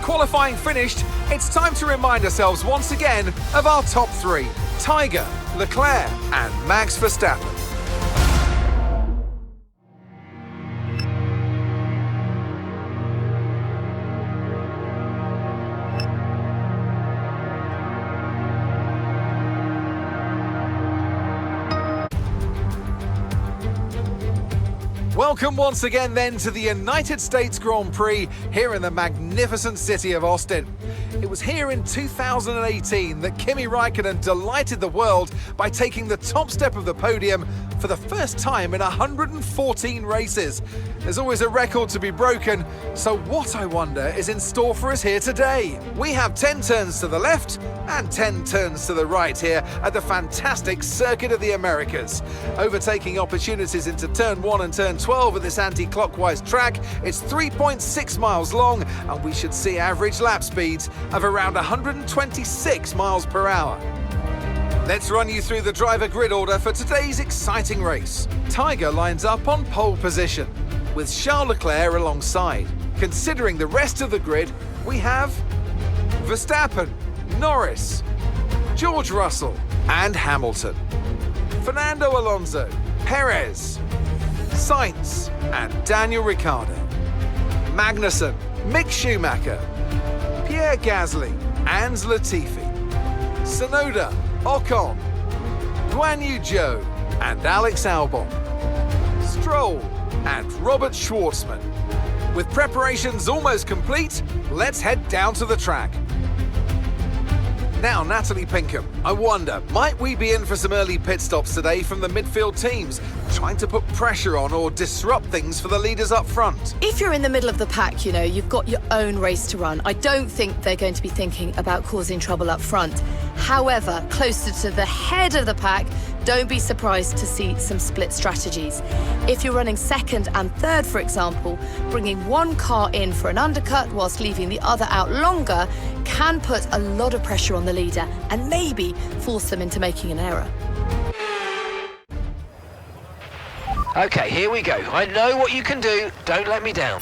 qualifying finished, it's time to remind ourselves once again of our top three: Tiger, Leclerc and Max Verstappen. Welcome once again then to the United States Grand Prix here in the magnificent city of Austin. It was here in 2018 that Kimi Raikkonen delighted the world by taking the top step of the podium for the first time in 114 races. There's always a record to be broken, so what, I wonder, is in store for us here today? We have 10 turns to the left and 10 turns to the right here at the fantastic Circuit of the Americas. Overtaking opportunities into turn 1 and turn 12 of this anti-clockwise track. It's 3.6 miles long and we should see average lap speeds of around 126 miles per hour. Let's run you through the driver grid order for today's exciting race. Tiger lines up on pole position, with Charles Leclerc alongside. Considering the rest of the grid, we have Verstappen, Norris, George Russell and Hamilton, Fernando Alonso, Perez, Sainz and Daniel Ricciardo, Magnussen, Mick Schumacher, Pierre Gasly and Latifi, Tsunoda, Ocon, Guan Yu Zhou and Alex Albon, Stroll and Robert Schwartzman. With preparations almost complete, let's head down to the track. Now, Natalie Pinkham, I wonder, might we be in for some early pit stops today from the midfield teams, trying to put pressure on or disrupt things for the leaders up front? If you're in the middle of the pack, you know, you've got your own race to run. I don't think they're going to be thinking about causing trouble up front. However, closer to the head of the pack, don't be surprised to see some split strategies. If you're running second and third, for example, bringing one car in for an undercut whilst leaving the other out longer can put a lot of pressure on the leader and maybe force them into making an error. Okay, here we go. I know what you can do. Don't let me down.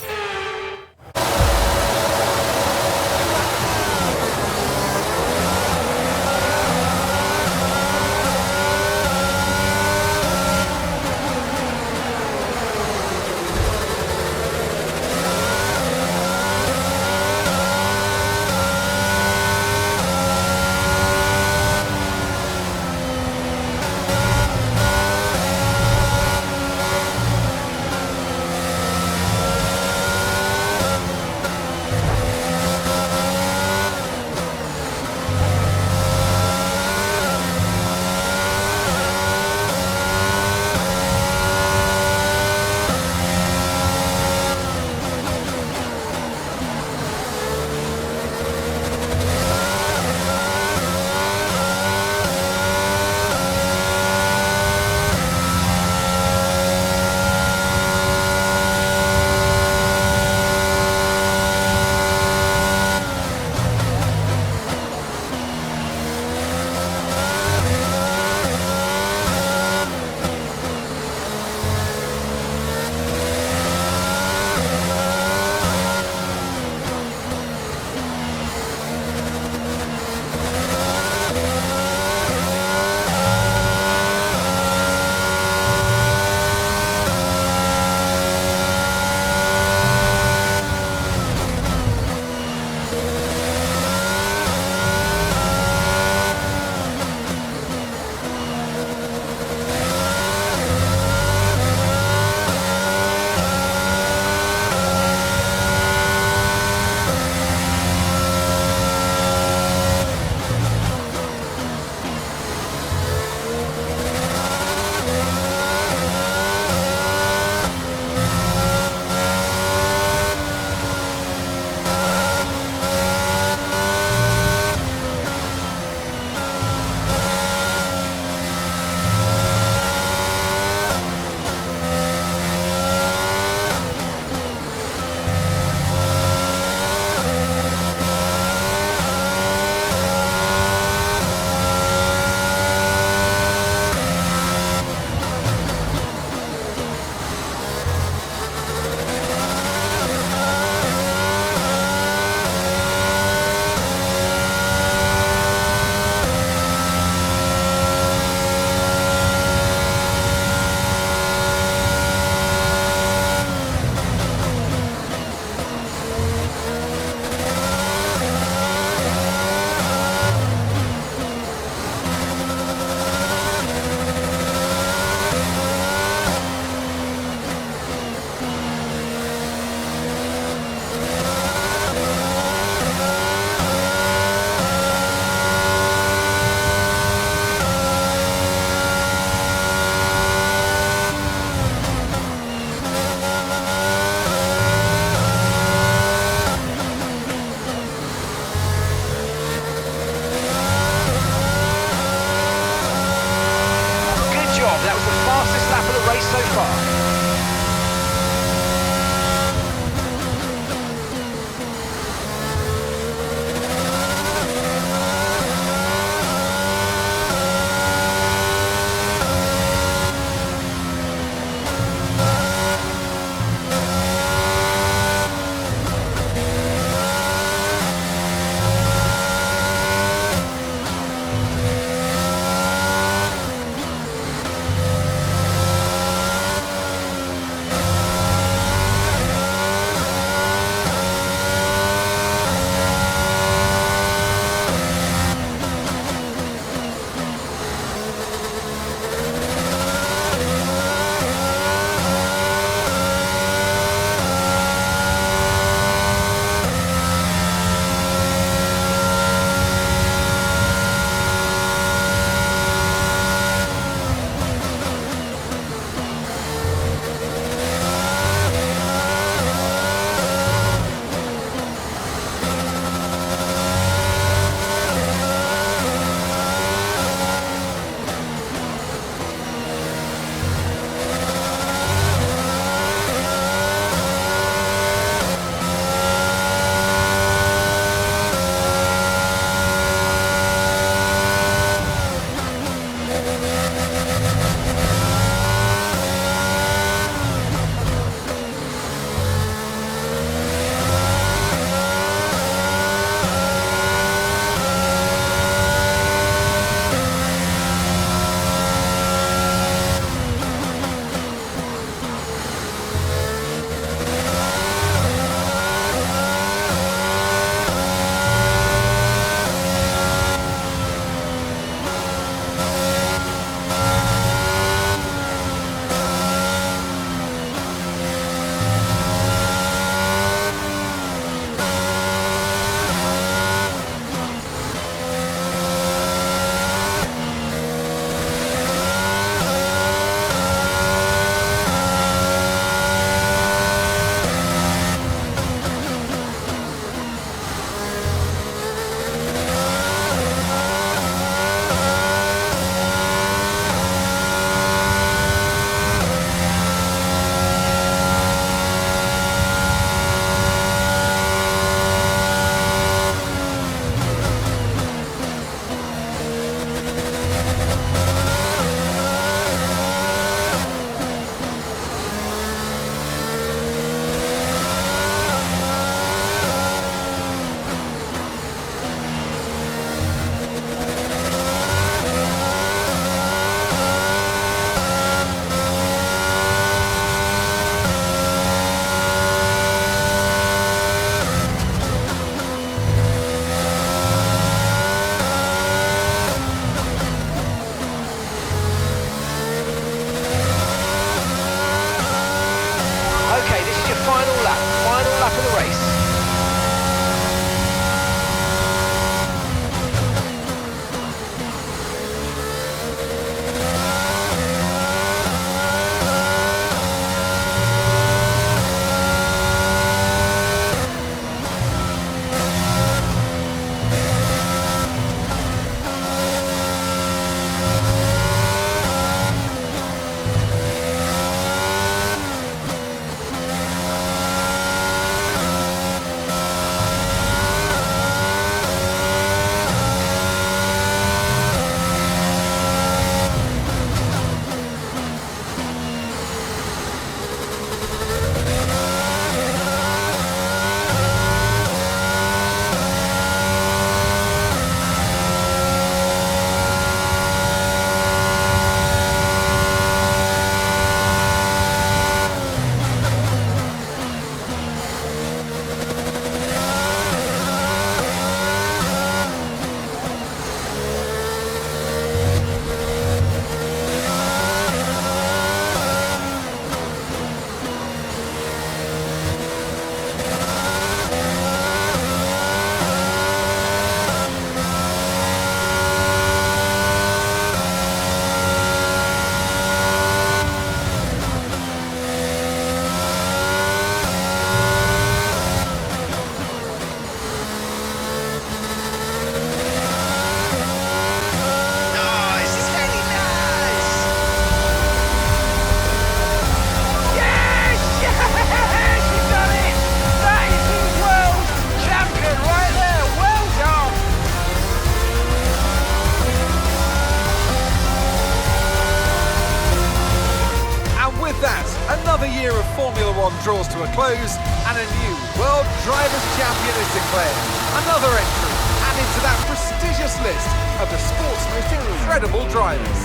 to a close and a new World Drivers' Champion is declared. Another entry added to that prestigious list of the sport's most incredible drivers.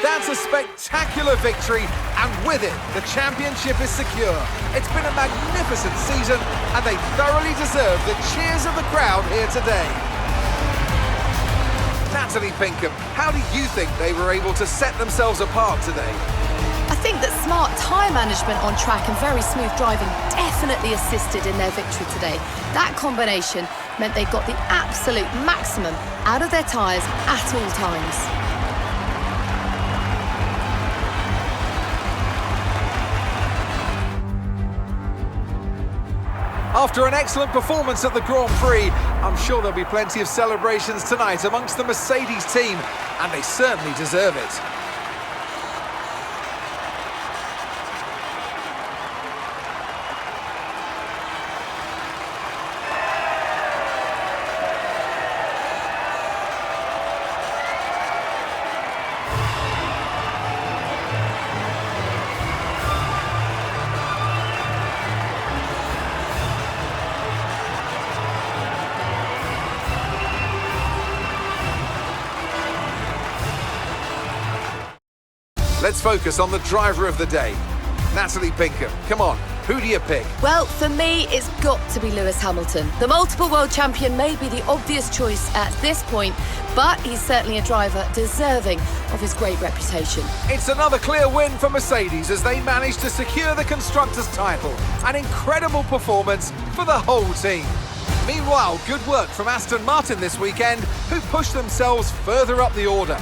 That's a spectacular victory, and with it, the championship is secure. It's been a magnificent season, and they thoroughly deserve the cheers of the crowd here today. Natalie Pinkham, how do you think they were able to set themselves apart today? I think that smart tyre management on track and very smooth driving definitely assisted in their victory today. That combination meant they got the absolute maximum out of their tyres at all times. After an excellent performance at the Grand Prix, I'm sure there'll be plenty of celebrations tonight amongst the Mercedes team, and they certainly deserve it. Let's focus on the driver of the day. Natalie Pinkham, come on, who do you pick? Well, for me, it's got to be Lewis Hamilton. The multiple world champion may be the obvious choice at this point, but he's certainly a driver deserving of his great reputation. It's another clear win for Mercedes as they managed to secure the Constructors' title. An incredible performance for the whole team. Meanwhile, good work from Aston Martin this weekend, who pushed themselves further up the order.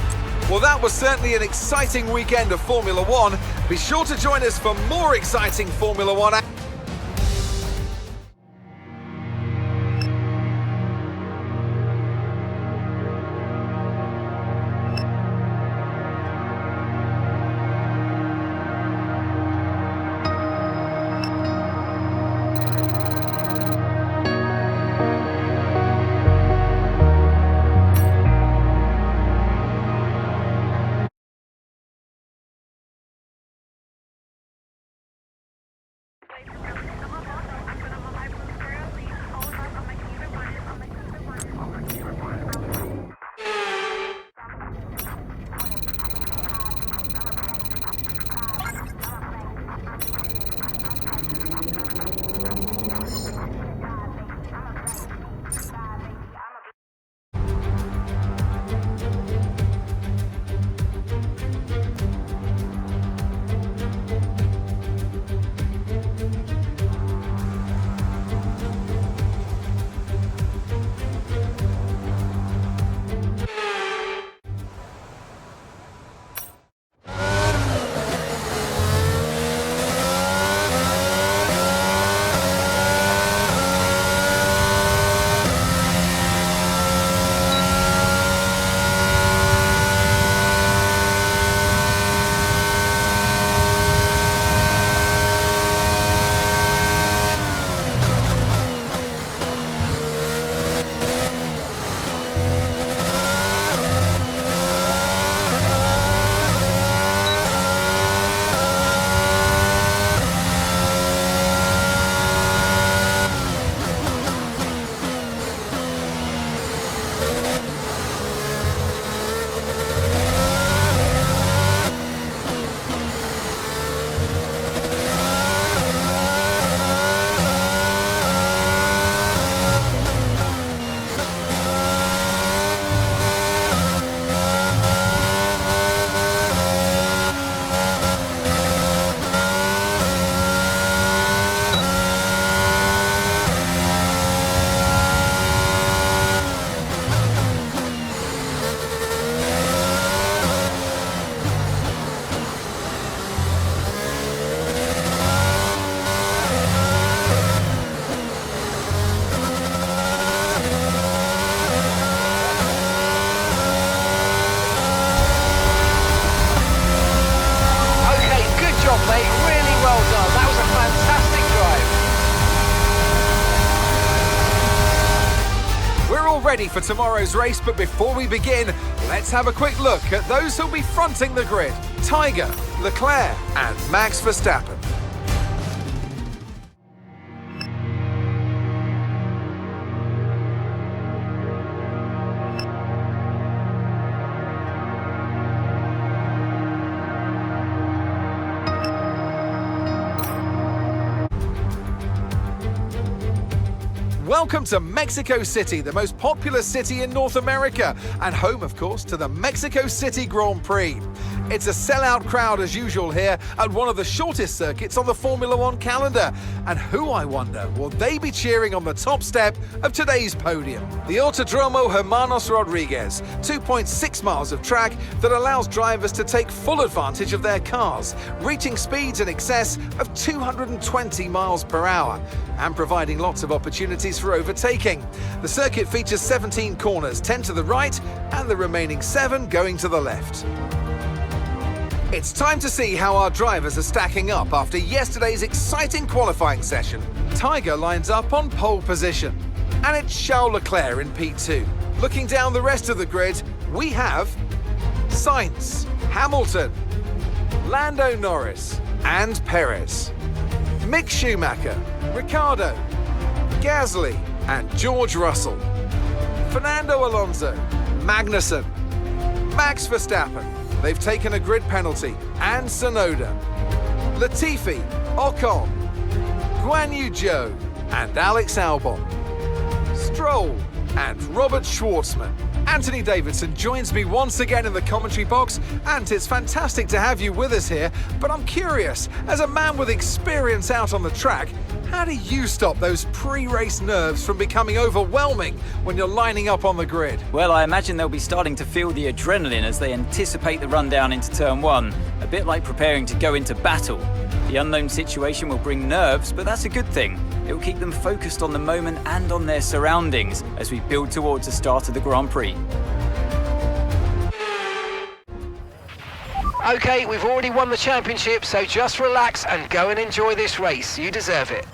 Well, that was certainly an exciting weekend of Formula One. Be sure to join us for more exciting Formula One. Ready for tomorrow's race, but before we begin, let's have a quick look at those who'll be fronting the grid. Tiger, Leclerc and Max Verstappen. Welcome to Mexico City, the most popular city in North America, and home, of course, to the Mexico City Grand Prix. It's a sellout crowd as usual here at one of the shortest circuits on the Formula One calendar. And who, I wonder, will they be cheering on the top step of today's podium? The Autodromo Hermanos Rodriguez, 2.6 miles of track that allows drivers to take full advantage of their cars, reaching speeds in excess of 220 miles per hour and providing lots of opportunities for overtaking. The circuit features 17 corners, 10 to the right and the remaining 7 going to the left. It's time to see how our drivers are stacking up after yesterday's exciting qualifying session. Tiger lines up on pole position, and it's Charles Leclerc in P2. Looking down the rest of the grid, we have Sainz, Hamilton, Lando Norris, and Perez, Mick Schumacher, Ricciardo, Gasly, and George Russell, Fernando Alonso, Magnussen, Max Verstappen. They've taken a grid penalty, and Tsunoda, Latifi, Ocon, Guan Yu Zhou, and Alex Albon, Stroll, and Robert Schwartzman. Anthony Davidson joins me once again in the commentary box, and it's fantastic to have you with us here, but I'm curious, as a man with experience out on the track, how do you stop those pre-race nerves from becoming overwhelming when you're lining up on the grid? Well, I imagine they'll be starting to feel the adrenaline as they anticipate the rundown into turn 1, a bit like preparing to go into battle. The unknown situation will bring nerves, but that's a good thing. It will keep them focused on the moment and on their surroundings as we build towards the start of the Grand Prix. Okay, we've already won the championship, so just relax and go and enjoy this race. You deserve it.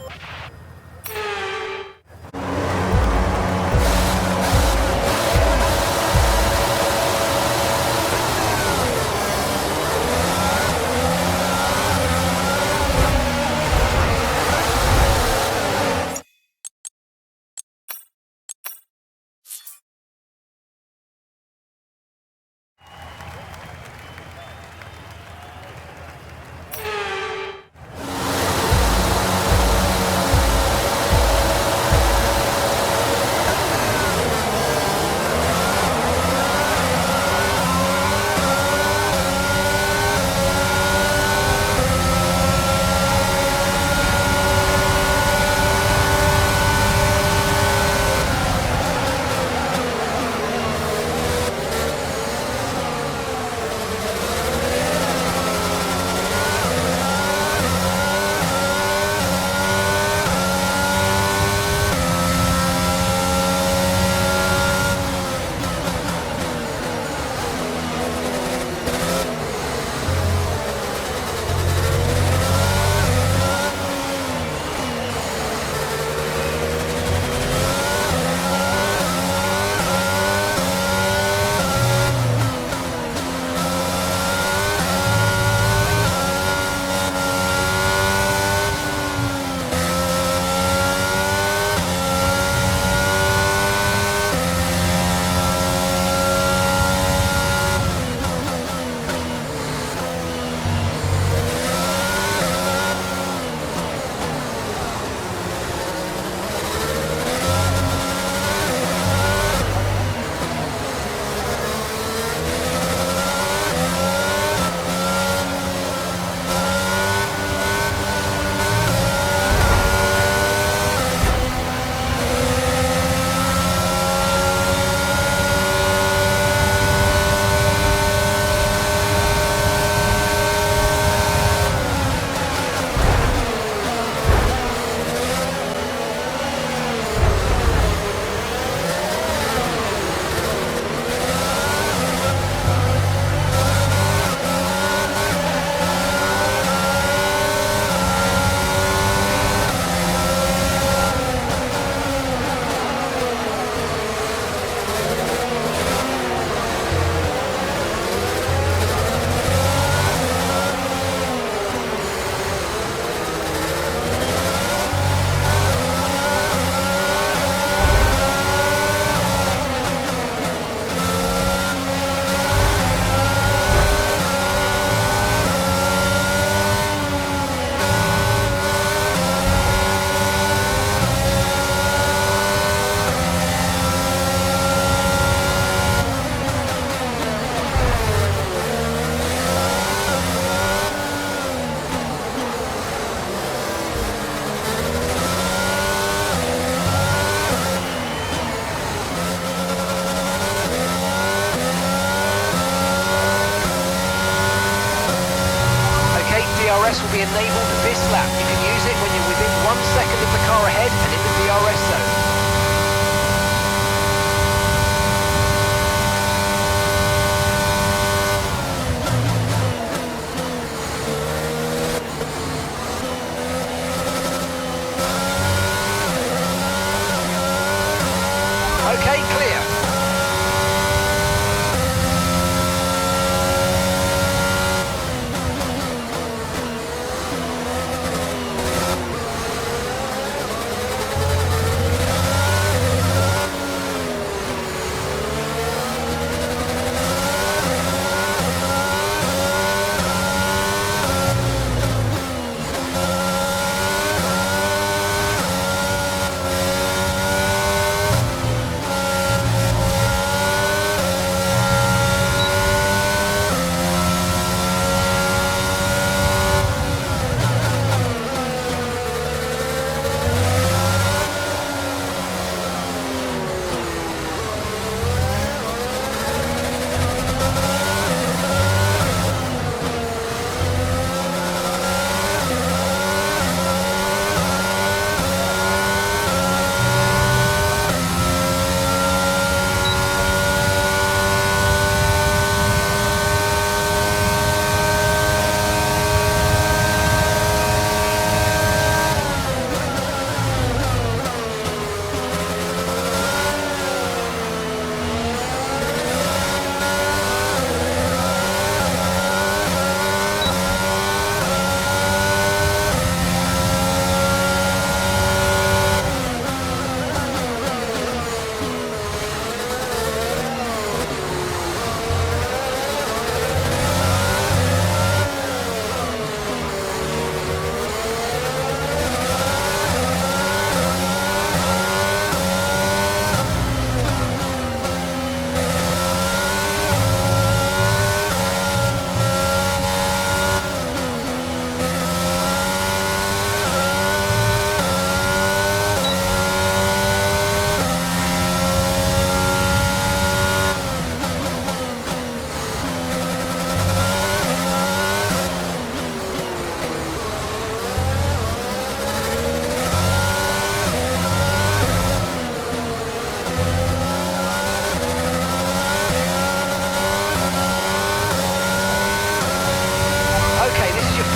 be enabled this lap. You can use it when you're within 1 second of the car ahead and in the DRS zone. Okay, clear.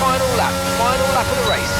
Final lap of the race.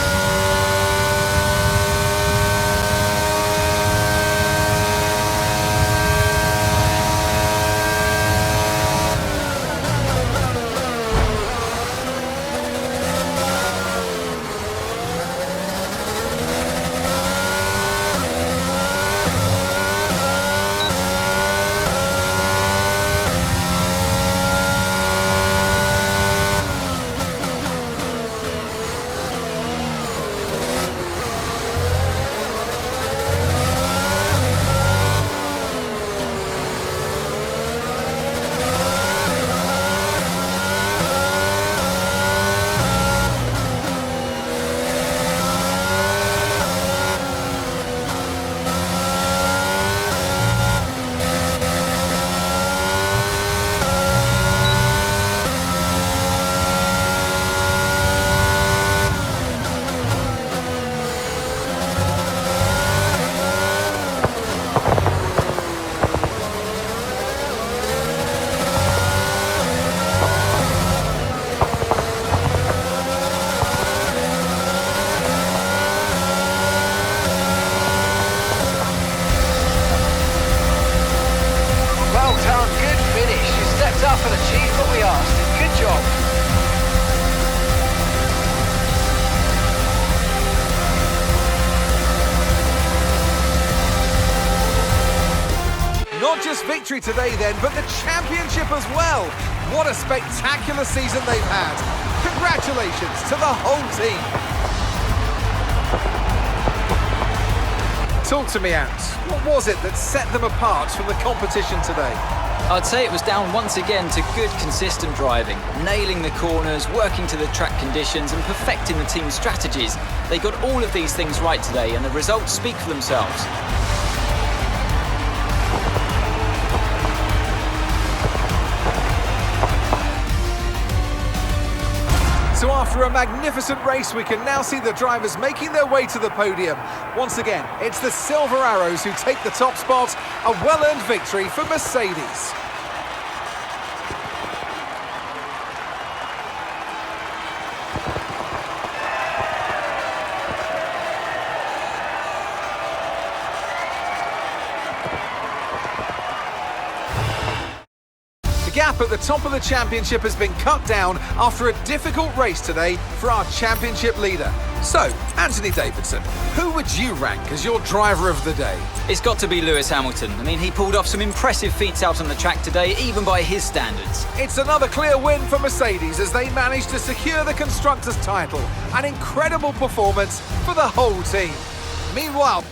Up and achieved what we asked. Good job. Not just victory today then, but the championship as well. What a spectacular season they've had. Congratulations to the whole team. Talk to me, Ants. What was it that set them apart from the competition today? I'd say it was down once again to good, consistent driving, nailing the corners, working to the track conditions and perfecting the team's strategies. They got all of these things right today and the results speak for themselves. So our After a magnificent race, we can now see the drivers making their way to the podium. Once again, it's the Silver Arrows who take the top spot, a well-earned victory for Mercedes. The gap at the top of the championship has been cut down after a difficult race today for our championship leader. So, Anthony Davidson, who would you rank as your driver of the day? It's got to be Lewis Hamilton. I mean, he pulled off some impressive feats out on the track today, even by his standards. It's another clear win for Mercedes as they managed to secure the Constructors' title. An incredible performance for the whole team. Meanwhile,